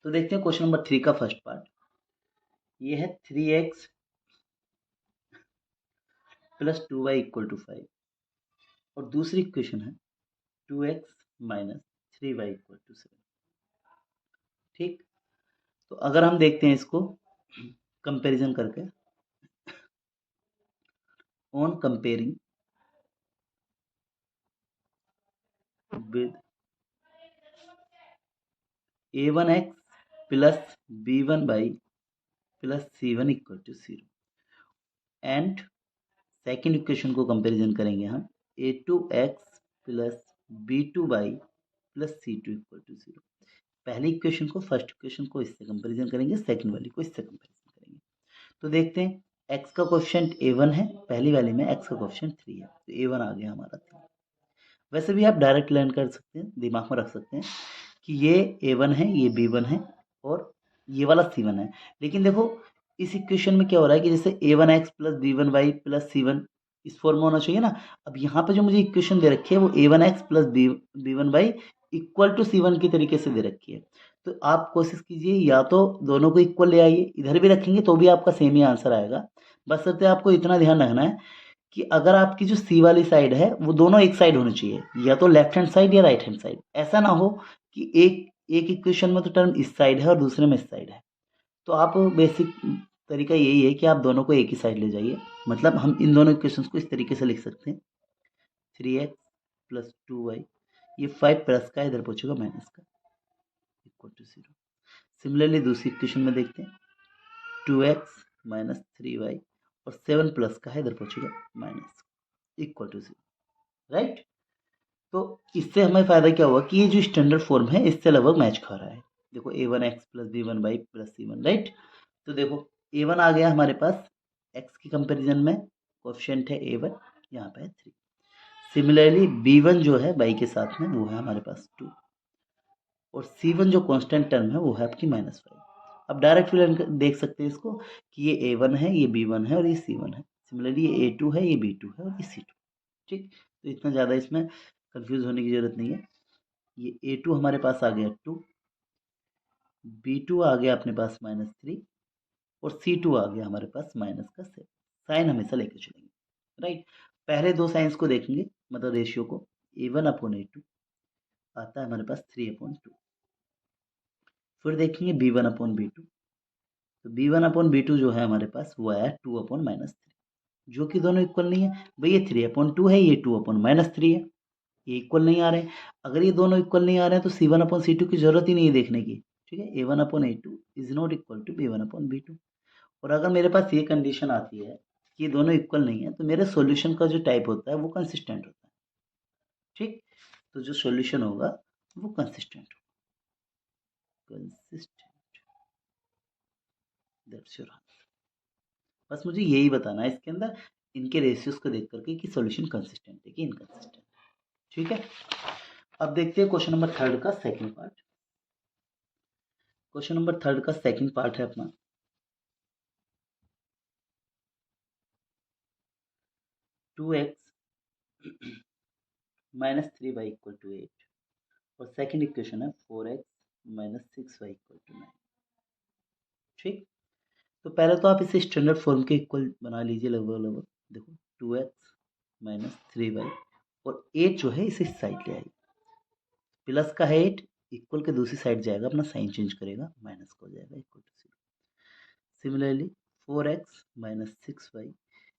तो देखते हैं क्वेश्चन नंबर 3 का फर्स्ट पार्ट। ये है 3x plus 2y equal to 5 और दूसरी इक्वेशन है 2x minus 3y equal to 7। ठीक, तो अगर हम देखते हैं इसको कंपैरिजन करके, on comparing with a1x plus b1y plus c1 equal to 0 and second equation को कंपैरिजन करेंगे हम a2x plus b2y plus c2 equal to 0। पहली इक्वेशन को फर्स्ट इक्वेशन को इससे कंपैरिजन करेंगे, सेकंड वाली को इससे कंपैरिजन करेंगे। तो देखते हैं x का कोएफिशिएंट a1 है, पहली वाली में x का कोएफिशिएंट 3 है, तो a1 आ गया हमारा 3। वैसे भी आप डायरेक्ट लर्न कर सकते हैं, दिमाग में रख सकते हैं कि ये a1 है, ये b1 है और ये वाला c1 है। लेकिन देखो इस इक्वेशन में क्या हो रहा है कि जैसे a1x plus b1y plus c1 इस फॉर्म में होना चाहिए ना। अब यहाँ पे जो मुझे इक्वेशन दे रखी है वो a1x plus b1y equal to c1 की तरीके से दे रखी है। तो आप कोशिश कीजिए या तो दोनों को इक्वल ले आइए, इधर भी रखेंगे तो भी आपका सेम ही आंसर आएगा। बस सिर्फ आपको इतना ध्यान रखना है कि अगर आपकी जो सी वाली साइड है वो दोनों एक साइड होनी चाहिए, या तो लेफ्ट हैंड साइड या राइट हैंड साइड। ऐसा ना हो कि एक एक इक्वेशन में तो टर्म इस साइड है और दूसरे में इस साइड है। तो आप बेसिक तरीका यही है कि आप दोनों को एक ही साइड ले जाइए। मतलब हम इन दोनों इक्वेशंस को इस तरीके से लिख सकते हैं 3x प्लस 2y, ये 5 प्लस का इधर पहुंचेगा माइनस का इक्वल टू 0। सिमिलरली दूसरी इक्वेशन में देखते हैं 2x माइनस 3y और 7 प्लस का है इधर पहुंचेगा माइनस इक्वल टू 0। राइट, तो इससे हमें फायदा क्या हुआ कि ये जो स्टैंडर्ड फॉर्म है इससे लगभग मैच खा रहा है। देखो a1x plus b1y plus c1। Right, तो देखो a1 आ गया हमारे पास, x की कंपैरिजन में कोएफिशिएंट है a1, यहाँ पे है 3। सिमिलरली b1 जो है y के साथ में वो है हमारे पास 2 और c1 जो कांस्टेंट टर्म है वो है आपकी -5। अब डायरेक्ट देख सकते हैं इसको कि ये a1 है, ये b1 है और ये c1 है। सिमिलरली ये a2 है, ये b2 है और ये c2। ठीक, तो इतना ज़्यादा इसमें कंफ्यूज होने की ज़रूरत नहीं है। ये a2 हमारे पास आ गया 2, b2 आ गया अपने पास -3 और c2 आ गया हमारे पास माइनस का 7। साइन हमेशा लेके चलेंगे। राइट, पहले दो साइंस को देखेंगे, मतलब रेशियो को, a1/a2 आता है हमारे पास 3/2। फिर देखेंगे b1/b2, तो b1/b2 जो है हमारे पास वो आया 2/-3, जो कि दोनों इक्वल नहीं है। भाई ये 3/2 है, ये 2/-3 है, ये इक्वल नहीं आ रहे हैं। अगर ये दोनों इक्वल नहीं आ रहे हैं तो c1/c2 की जरूरत ही नहीं है देखने की। ठीक है, a1/a2 is not equal to b1/b2। और अगर मेरे पास ये कंडीशन आती है कि ये दोनों इक्वल नहीं है तो मेरे सॉल्यूशन का जो टाइप होता है वो कंसिस्टेंट होता है। ठीक, तो जो सॉल्यूशन होगा वो कंसिस्टेंट होगा, कंसिस्टेंट, दैट्स योर आंसर। बस मुझे यही बताना है इसके अंदर इनके रेशियोज को देख करके कि सॉल्यूशन कंसिस्टेंट है कि इनकंसिस्टेंट है। ठीक है, अब देखते हैं क्वेश्चन नंबर थर्ड का second part. Question number third का सेकंड पार्ट है अपना 2x minus 3y equal to 8 और सेकंड इक्वेशन है 4x minus 6y equal to 9। ठीक, तो पहले तो आप इसे स्टैंडर्ड फॉर्म के इक्वल बना लीजिए लगभग लगभग। देखो 2x माइनस 3y और 8 जो है इसे इस साइड ले आइए, प्लस का है 8, इक्वल के दूसरी साइड जाएगा, अपना साइन चेंज करेगा, माइनस का हो जाएगा equal to 0। Similarly 4x minus 6y,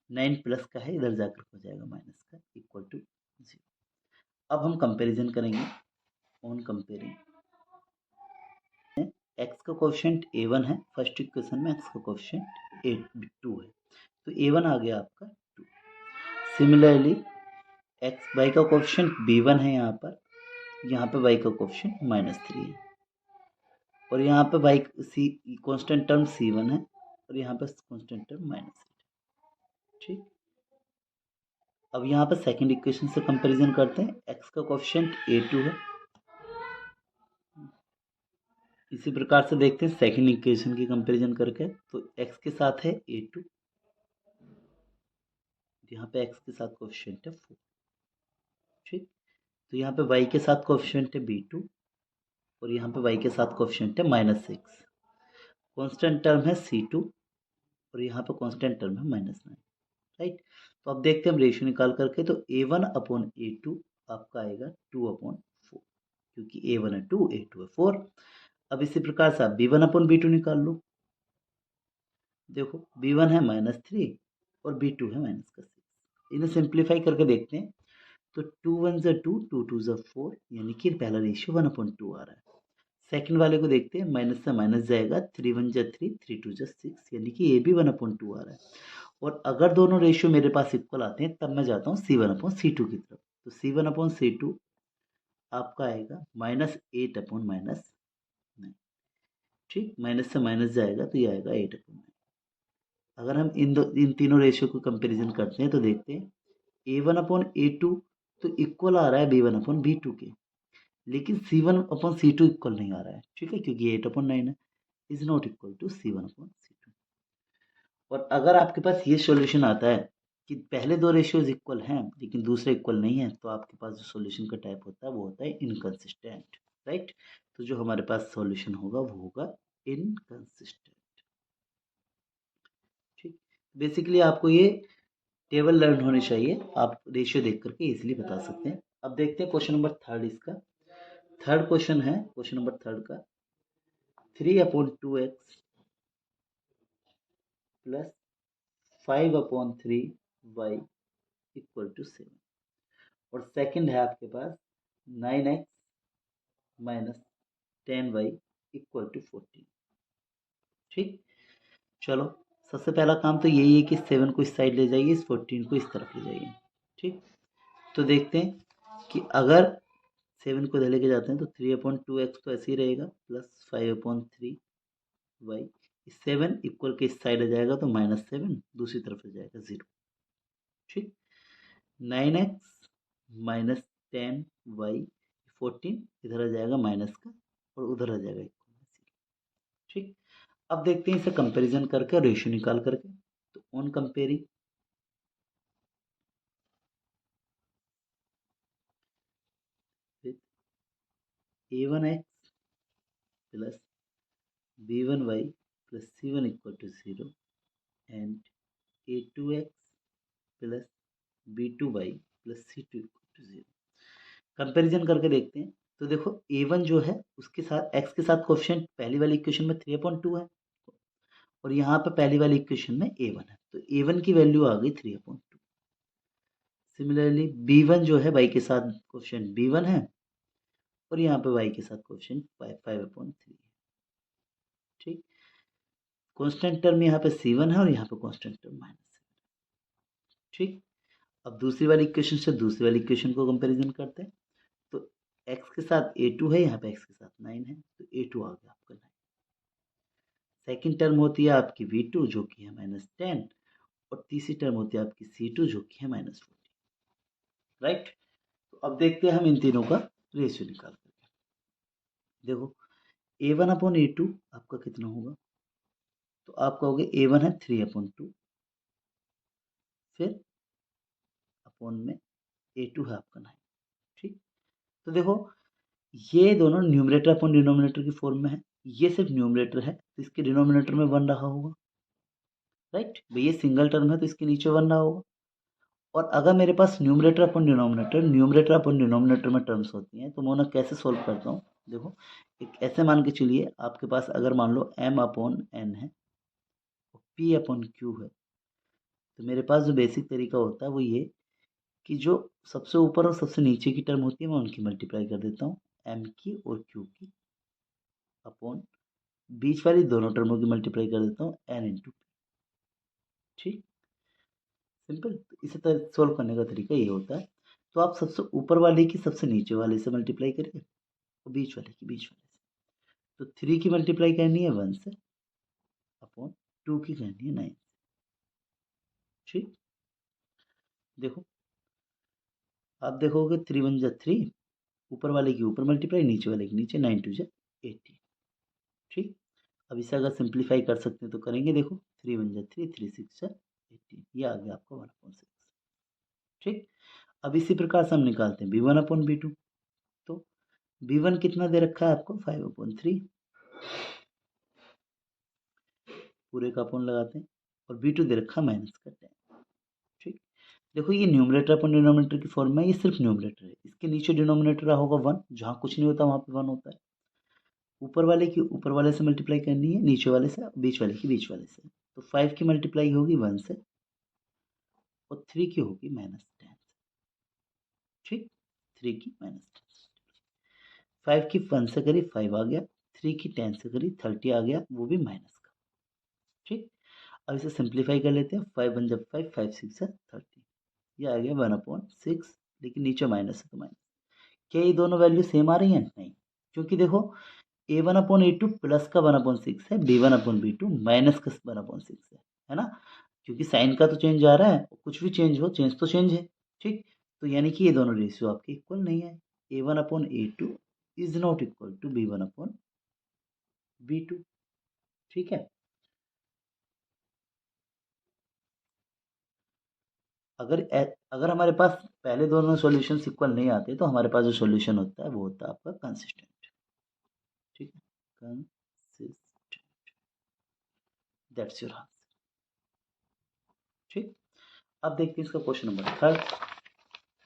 9 plus का है इधर जाकर हो जाएगा माइनस का इक्वल टू 0। अब हम कंपैरिजन करेंगे, ऑन कंपेयरिंग x का कोएफिशिएंट a1 है, फर्स्ट इक्वेशन में x का कोएफिशिएंट 2 है, तो a1 आ गया आपका 2। सिमिलरली x y का कोएफिशिएंट b1 है, यहाँ पे y का कोएफिशिएंट -3 है और यहाँ पे y सी कांस्टेंट टर्म c1 है और यहाँ पे कांस्टेंट टर्म -8 है। ठीक, अब यहाँ पे सेकंड इक्वेशन से कंपैरिजन करते हैं, x का कोएफिशिएंट a2 है। इसी प्रकार से देखते हैं सेकंड इक्वेशन की कंपैरिजन करके, तो x के साथ है a2, यहाँ पे x के साथ कोएफिशिएंट है 4। ठीक, तो यहाँ पे y के साथ कोएफिशिएंट है b2 और यहाँ पे वाई के साथ कोफिशिएंट है -6। कांस्टेंट टर्म है C2 और यहाँ पे कांस्टेंट टर्म है -9, राइट। तो अब देखते हैं हम रेशियो निकाल करके, तो A1/A2 आपका आएगा 2/4, क्योंकि A1 है 2, A2 है 4। अब इसी प्रकार से आप B1/B2 निकाल लो। देखो B1 है -3 और B2 है -6। इन्हें सिंप्लीफाई करके देखते हैं, तो 2 1 ज़ा 2, 2 2 ज़ा 4, यानी कि पहला रेशियो 1/2 आ रहा है। सेकंड वाले को देखते हैं, माइनस से माइनस जाएगा, 3 1 ज़ा 3, 3 2 ज़ा 6, यानी कि ये भी 1/2 आ रहा है। और अगर दोनों रेशियो मेरे पास इक्वल आते हैं, तब मैं जाता हूँ C1/C2 की तरफ। तो C1/C2 आपका आएगा -8/9। ठीक, माइनस से माइनस जाएगा तो ये आएगा 8/9। अगर हम इन तीनों रेशियो को कंपैरिजन करते हैं तो देखते हैं A1/A2 तो इक्वल आ रहा है B1/B2 के, लेकिन C1/C2 इक्वल नहीं आ रहा है, ठीक है, क्योंकि 8/9 है, is not equal to C1/C2। और अगर आपके पास ये सॉल्यूशन आता है कि पहले दो रेशियोज इक्वल हैं लेकिन दूसरे इक्वल नहीं है, तो आपके पास जो सॉल्यूशन का टाइप होता है वो होता है इनकंसिस्टेंट, राइट। तो जो हमारे पास सॉल्यूशन होगा वो होगा इनकंसिस्टेंट। ठीक, बेसिकली आपको ये टेबल लर्न होनी चाहिए, आप रेशियो देख करके इजीली बता सकते हैं। अब देखते हैं क्वेश्चन नंबर थर्ड इसका। थर्ड क्वेश्चन है, क्वेश्चन नंबर थर्ड का, 3/2x plus 5/3y equal to 7। और सेकंड है आपके पास 9x minus 10y equal to 14। ठीक, चलो सबसे पहला काम तो यही है कि 7 को इस साइड ले जाइए, इस 14 को इस तरफ ले जाइए। ठीक, तो देखते हैं कि अगर 7 को इधर लेके जाते हैं तो 3/2x तो ऐसे ही रहेगा, प्लस 5/3y। 7 इक्वल के इस साइड आ जाएगा तो -7, दूसरी तरफ आ जाएगा 0। ठीक, 9x माइनस 10y, 14 इधर आ जाएगा माइनस का और उधर आ जाएगा इक्वल में 0। ठीक, अब देखते हैं इसे कंपैरिजन करके, रेशियो निकाल करके। तो on comparing with A1x plus B1y plus C1 equal to 0 and A2x plus B2y plus C2 equal to 0, comparison करके देखते हैं। तो देखो A1 जो है उसके साथ x के साथ कोफिशिएंट पहली वाली इक्वेशन में 3/2 है और यहाँ पे पहली वाली इक्वेशन में A1 है, तो A1 की वैल्यू आ गई 3/2। सिमिलरली B1 जो है y के साथ कोफिशिएंट B1 है और यहाँ पे y के साथ कोफिशिएंट 5/3 है। ठीक, कांस्टेंट टर्म यहाँ पे C1 है और यहाँ पे कांस्टेंट टर्म -7। ठीक, अब दूसरी वाली इक्वेशन से दूसरी वाली इक्वेशन को कंपैरिजन करते हैं। तो x के साथ A2 है, यहाँ पे x के साथ 9 है, तो A2 आ गया आपका 9। सेकेंड टर्म होती है आपकी V2 जो कि है -10 और तीसरी टर्म होती है आपकी C2 जो कि है -14, राइट। तो अब देखते हैं हम इन तीनों का रेशियो निकाल करके। देखो A1/A2 आपका कितना होगा, तो आप कहोगे A1 है 3/2, फिर अपॉन में A2 है आपका 9। ठीक, तो देखो ये दोनों न्यूमरेटर अपॉन डिनोमिनेटर की फॉर्म में है, ये सिर्फ न्यूमरेटर है तो इसके डिनोमिनेटर में 1 रहा होगा, राइट। भाई ये सिंगल टर्म है तो इसके नीचे 1 रहा होगा। और अगर मेरे पास न्यूमरेटर अपन डिनोमिनेटर में टर्म्स होती हैं, तो मैं उन्हें कैसे सोल्व करता हूँ। देखो एक ऐसे मान के चलिए, आपके पास अगर मान लो m/n है और p/q है, तो मेरे पास जो बेसिक तरीका होता है वो ये कि जो सबसे ऊपर और सबसे नीचे की टर्म होती है मैं उनकी मल्टीप्लाई कर देता हूँ, m की और q की, अपॉन बीच वाली दोनों टर्मों की मल्टीप्लाई कर देता हूँ n×p। ठीक, सिंपल। इसे सोल्व करने का तरीका ये होता है। तो आप सबसे ऊपर वाले की सबसे नीचे वाले से मल्टीप्लाई करिए और बीच वाले की बीच वाले से। तो 3 की मल्टीप्लाई करनी है 1 से, अपॉन 2 की करनी है 9 से। ठीक, देखो आप देखोगे 3 1 जा 3, ऊपर वाले की ऊपर मल्टीप्लाई, नीचे वाले की नीचे, 9 2 जा 18। ठीक, अब इसे अगर सिंप्लीफाई कर सकते हैं तो करेंगे। देखो 3 1 जा 3, 3 6 जा 18, ये आ गया आपका 1/6। ठीक, अब इसी प्रकार से हम निकालते हैं B1/B2। तो b1 कितना दे रखा है आपको 5/3, पूरे का अपोन लगाते हैं, और b2 दे रखा माइनस का 10। ठीक, देखो ये न्यूमरेटर अपन डिनोमिनेटर की फॉर्म में, ये सिर्फ न्यूमरेटर है, इसके नीचे डिनोमिनेटर होगा 1, जहाँ कुछ नहीं होता वहाँ पे 1 होता है। ऊपर वाले की ऊपर वाले से मल्टीप्लाई करनी है, नीचे वाले से, बीच वाले की बीच वाले से। तो 5 की मल्टीप्लाई होगी 1 से, और 3 की होगी -10 से। ठीक, 3 की -10, 5 की 1 से करी 5 आ गया, 3 की 10 से करी 30 आ गया, वो भी माइनस का। ठीक, अब इसे सिंप्लीफाई कर लेते हैं, 5 1 जब 5, 5 6 है 30, ये आ गया 1/6, लेकिन नीचे माइनस है तो माइनस। क्या ये दोनों वैल्यू सेम आ रही हैं? नहीं, क्योंकि देखो a1/a2 प्लस का 1/6 है, b1/b2 माइनस का 1/6 है ना, क्योंकि साइन का तो चेंज आ रहा है, कुछ भी चेंज हो, चेंज तो चेंज है। ठीक, तो यानी कि ये दोनों रेशियो आपके इक्वल नहीं है, a1/a2 is not equal to b1/b2। ठीक है, अगर हमारे पास पहले दोनों सॉल्यूशन इक्वल नहीं आते, तो हमारे पास जो सॉल्यूशन होता है वो होता है आपका कंसिस्टेंट। ठीक है, कंसिस्टेंट, दैट्स योर आंसर। ठीक, अब देखते हैं इसका क्वेश्चन नंबर 3,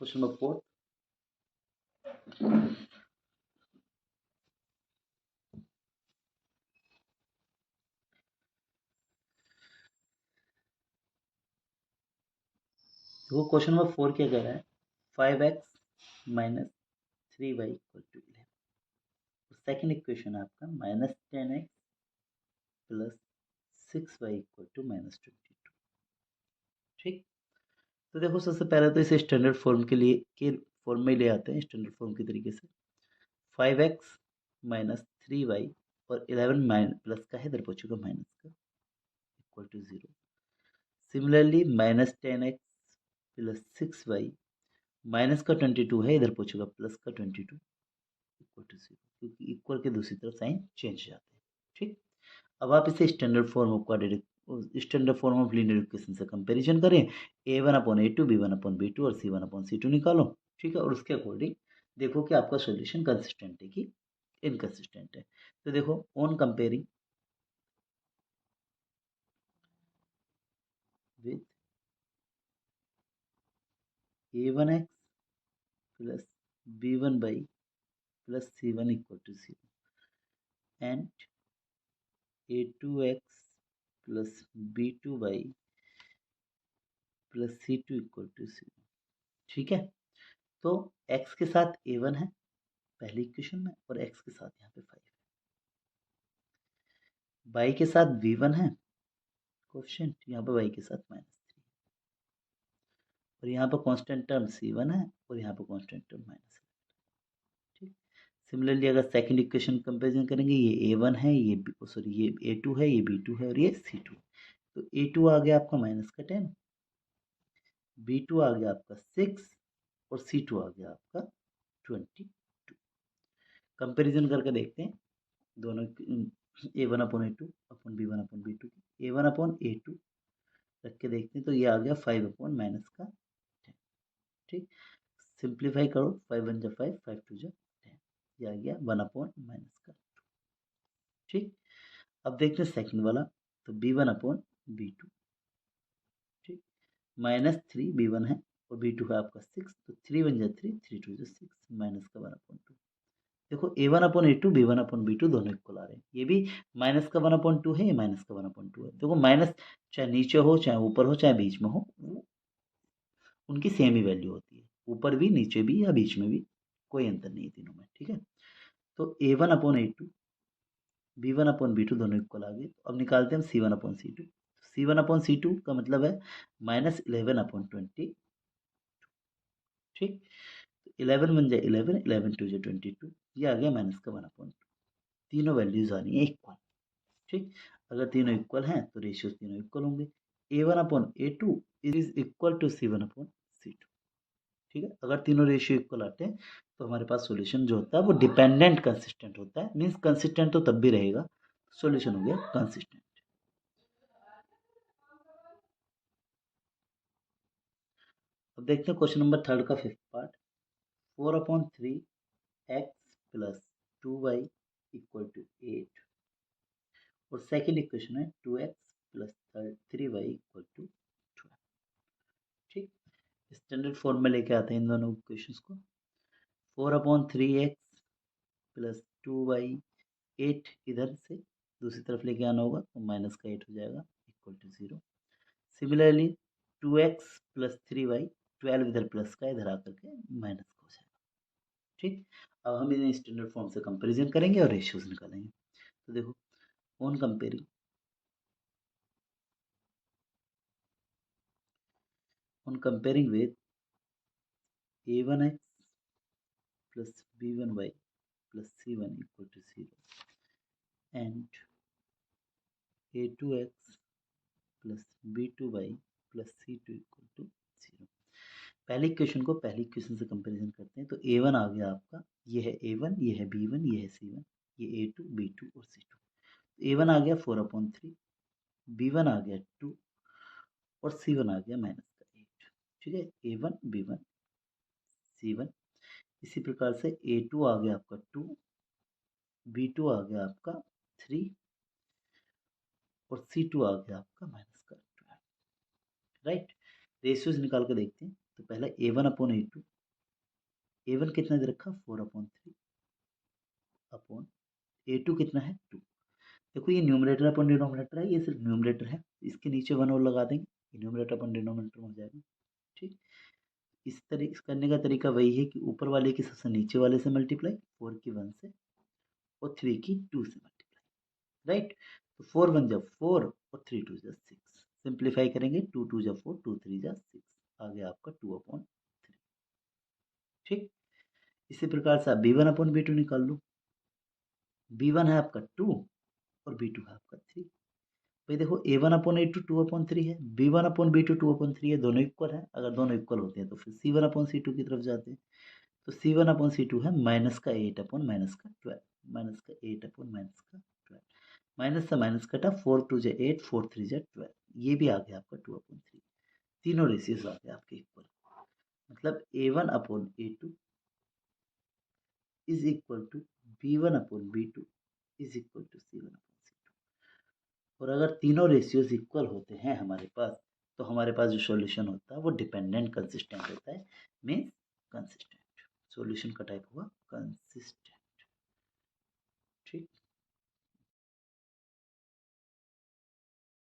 क्वेश्चन नंबर 4। देखो क्वेश्चन नंबर 4 क्या कह रहा है, 5x minus 3y equal to 11। Second equation है आपका -10x plus 6y equal to -22। ठीक, तो देखो सबसे पहले तो इसे स्टैंडर्ड फॉर्म के फॉर्म में ले आते हैं, स्टैंडर्ड फॉर्म के तरीके से। 5x माइनस 3y और 11 प्लस का है, इधर पहुंचेगा माइनस का, equal to 0। Similarly -10x plus 6y, minus का 22 है, इधर पहुंचेगा प्लस का 22, इक्वल टू 0, क्योंकि इक्वल के दूसरी तरफ साइन चेंज हो जाते हैं। ठीक, अब आप इसे standard form of quadratic, standard form of linear equation से कंपैरिजन करें, a1/a2 b1/b2 और c1/c2 निकालो। ठीक है, और उसके अकॉर्डिंग देखो कि आपका सॉल्यूशन कंसिस्टेंट है कि इनकंसिस्टेंट है। तो देखो on comparing with a1x plus b1 plus c1 equal to 0 and a2x plus b2 plus c2 equal to 0। ठीक है, तो x के साथ a1 है पहली इक्वेशन में, और x के साथ यहाँ पे 5 है, y के साथ v1 है कोएफिशिएंट, यहाँ पे y के साथ -3, और यहाँ पर कांस्टेंट टर्म c1 है, और यहाँ पर कांस्टेंट टर्म -। ठीक, सिमिलरली अगर सेकंड इक्वेशन कंपेरिजन करेंगे, ये a1 है, ये सॉरी ये a2 है, ये b2 है, और ये c2। तो a2 आ गया आपका -10, b2 आ गया आपका 6, और c2 आ गया आपका 22। कंपेरिजन करके देखते हैं दोनों, a1/a2 अपन b1/b2 की, a1/a2 रख के देखते हैं, तो ये आ गया 5/-10। ठीक, सिंप्लीफाई करो, 5 1 जा 5, 5 2 जा 10, ये आ गया 1/-। ठीक, अब देखते हैं सेकंड वाला, तो b1/b2। ठीक, -3 b1 है, और b2 है आपका 6, तो 3 1 जा 3, 3 2 जा 6, माइनस का 1/2। देखो a1/a2 b1/b2 दोनों इक्वल आ रहे हैं, ये भी माइनस का 1/2 है, ये माइनस का 1/2 है। देखो माइनस चाहे नीचे हो, चाहे ऊपर हो, चाहे बीच में हो, उनकी सेम ही वैल्यू होती है, ऊपर भी, नीचे भी, या बीच में भी, कोई अंतर नहीं है तीनों में। ठीक है, तो a1/a2 b1/b2 दोनों इक्वल आ गए। तो अब निकालते हैं हम c1/c2। c1/c2 का मतलब है -11/20। ठीक, 11 1 जा 11, 11 2 जा 22, ये आ गया माइनस का 1/2। तीनों वैल्यूज आ रही है इक्वल। ठीक, अगर तीनों इक्वल हैं तो रेशियो तीनों इक्वल होंगे, a1/a2 is equal to c1/c2। ठीक है, अगर तीनों रेशियो इक्वल आते हैं तो हमारे पास सॉल्यूशन जो होता है वो डिपेंडेंट कंसिस्टेंट होता है, मींस कंसिस्टेंट तो तब भी रहेगा, सॉल्यूशन हो गया कंसिस्टेंट। अब देखते हैं क्वेश्चन नंबर 3 का 5th part, 4/3 x plus 2y equal to 8 और सेकेंड इक्वेशन है 2x plus 3y equal to 12। ठीक, स्टैंडर्ड फॉर्म में लेके आते हैं इन दोनों इक्वेशंस को। 4/3x प्लस 2y 8 इधर से दूसरी तरफ लेके आना होगा तो माइनस का 8 हो जाएगा equal to 0। Similarly 2x plus 3y 12 इधर प्लस का इधर आकर के माइनस का हो जाएगा। ठीक, अब हम इन्हें स्टैंडर्ड फॉर्म से कंपैरिजन करेंगे और रेशियोज निकालेंगे। तो देखो on comparing with a1x plus b1y plus c1 equal to 0 and a2x plus b2y plus c2 equal to 0। पहले इक्वेशन को पहली इक्वेशन से कंपैरिजन करते हैं। तो a1 आ गया आपका, ये है a1, ये है b1, ये है c1, ये a2, b2 और c2। a1 आ गया 4/3, b1 आ गया 2 और c1 आ गया माइनस का 8। ठीक है, a1 b1 c1। इसी प्रकार से a2 आ गया आपका 2, b2 आ गया आपका 3 और c2 आ गया आपका माइनस का 12। राइट, रेशियोज निकाल के देखते हैं। तो पहला a1/a2, a1 कितना दे रखा 4/3 अपॉन a2 कितना है 2। देखो ये न्यूमरेटर अपन डिनोमिनेटर है, ये सिर्फ न्यूमरेटर है, इसके नीचे 1 और लगा देंगे, न्यूमरेटर अपन डिनोमिनेटर में हो जाएगा। ठीक, इस तरीके करने का तरीका वही है कि ऊपर वाले की सबसे नीचे वाले से मल्टीप्लाई, 4 की 1 से और 3 की 2 से मल्टीप्लाई। राइट, तो 4 1 जा 4 और 3 2 जा 6। सिंप्लीफाई करेंगे, 2 2 जा 4, 2 3 जा 6, आ गया आपका 2/3। ठीक, इसी प्रकार से आप b1/b2 निकाल लो। b1 है आपका 2 और b2 है आपका 3। भाई देखो a1/a2 2/3 है, b1/b2 2/3 है, दोनों इक्वल है। अगर दोनों इक्वल होते हैं तो फिर c1/c2 की तरफ जाते हैं। तो c1/c2 है माइनस का 8/-12, माइनस का 8/-12, माइनस से माइनस कटा, 4 2 जा 8, 4 3 जा 12, ये भी आ गया आपका 2/3। तीनों रेशियोज आ गए आपके इक्वल। मतलब a1/a2 is equal to b1/b2 is equal to c1/c2। और अगर तीनों रेशियोज इक्वल होते हैं हमारे पास, तो हमारे पास जो सॉल्यूशन होता है वो डिपेंडेंट कंसिस्टेंट होता है, मीन्स कंसिस्टेंट। सॉल्यूशन का टाइप हुआ कंसिस्टेंट। ठीक,